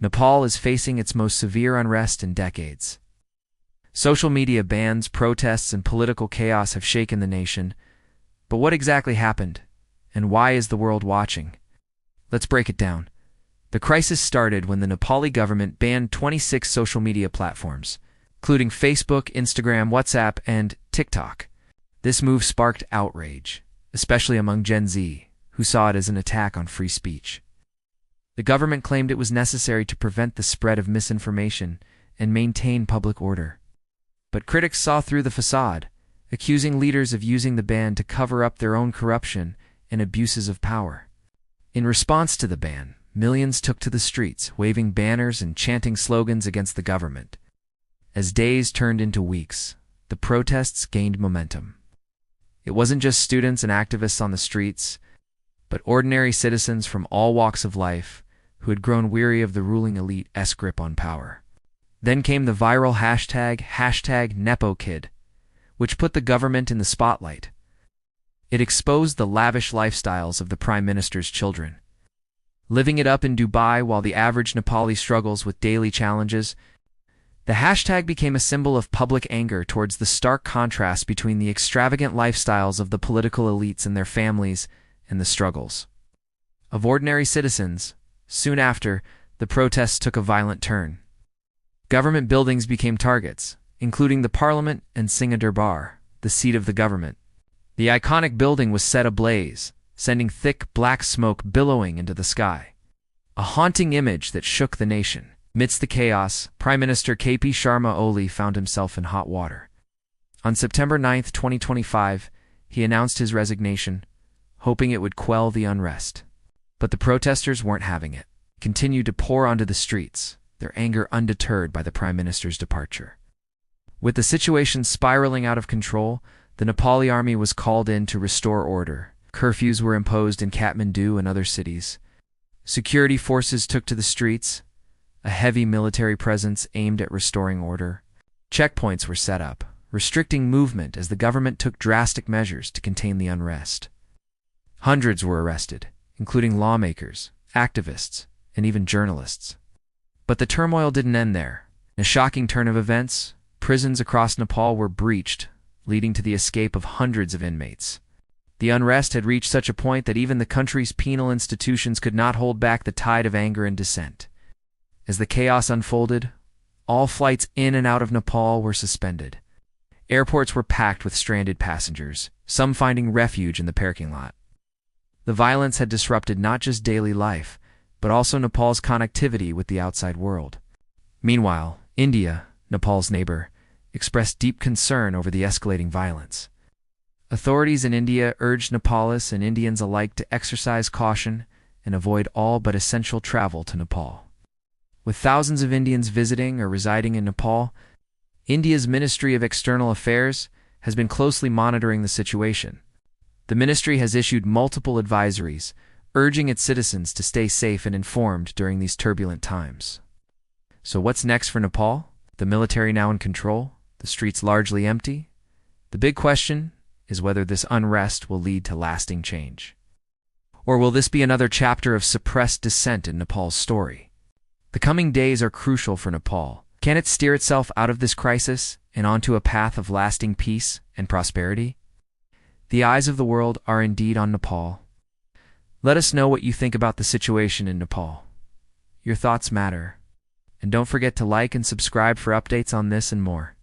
Nepal is facing its most severe unrest in decades. Social media bans, protests, and political chaos have shaken the nation. But what exactly happened, and why is the world watching? Let's break it down. The crisis started when the Nepali government banned 26 social media platforms, including Facebook, Instagram, WhatsApp, and TikTok. This move sparked outrage, especially among Gen Z, who saw it as an attack on free speech. The government claimed it was necessary to prevent the spread of misinformation and maintain public order. But critics saw through the facade, accusing leaders of using the ban to cover up their own corruption and abuses of power. In response to the ban, millions took to the streets, waving banners and chanting slogans against the government. As days turned into weeks, the protests gained momentum. It wasn't just students and activists on the streets, but ordinary citizens from all walks of life who had grown weary of the ruling elite's grip on power. Then came the viral hashtag #NepoKid, which put the government in the spotlight. It exposed the lavish lifestyles of the Prime Minister's children, living it up in Dubai while the average Nepali struggles with daily challenges. The hashtag became a symbol of public anger towards the stark contrast between the extravagant lifestyles of the political elites and their families and the struggles of ordinary citizens. Soon after, the protests took a violent turn. Government buildings became targets, including the Parliament and Singha Darbar, the seat of the government. The iconic building was set ablaze, sending thick black smoke billowing into the sky. A haunting image that shook the nation. Amidst the chaos, Prime Minister KP Sharma Oli found himself in hot water. On September 9, 2025, he announced his resignation, hoping it would quell the unrest. But the protesters weren't having it. They continued to pour onto the streets, their anger undeterred by the Prime Minister's departure. With the situation spiraling out of control, the Nepali army was called in to restore order. Curfews were imposed in Kathmandu and other cities. Security forces took to the streets, a heavy military presence aimed at restoring order. Checkpoints were set up, restricting movement as the government took drastic measures to contain the unrest. Hundreds were arrested, including lawmakers, activists, and even journalists. But the turmoil didn't end there. In a shocking turn of events, prisons across Nepal were breached, leading to the escape of hundreds of inmates. The unrest had reached such a point that even the country's penal institutions could not hold back the tide of anger and dissent. As the chaos unfolded, all flights in and out of Nepal were suspended. Airports were packed with stranded passengers, some finding refuge in the parking lot. The violence had disrupted not just daily life, but also Nepal's connectivity with the outside world. Meanwhile, India, Nepal's neighbor, expressed deep concern over the escalating violence. Authorities in India urged Nepalis and Indians alike to exercise caution and avoid all but essential travel to Nepal. With thousands of Indians visiting or residing in Nepal, India's Ministry of External Affairs has been closely monitoring the situation. The ministry has issued multiple advisories, urging its citizens to stay safe and informed during these turbulent times. So what's next for Nepal? The military now in control? The streets largely empty? The big question is whether this unrest will lead to lasting change. Or will this be another chapter of suppressed dissent in Nepal's story? The coming days are crucial for Nepal. Can it steer itself out of this crisis and onto a path of lasting peace and prosperity? The eyes of the world are indeed on Nepal. Let us know what you think about the situation in Nepal. Your thoughts matter. And don't forget to like and subscribe for updates on this and more.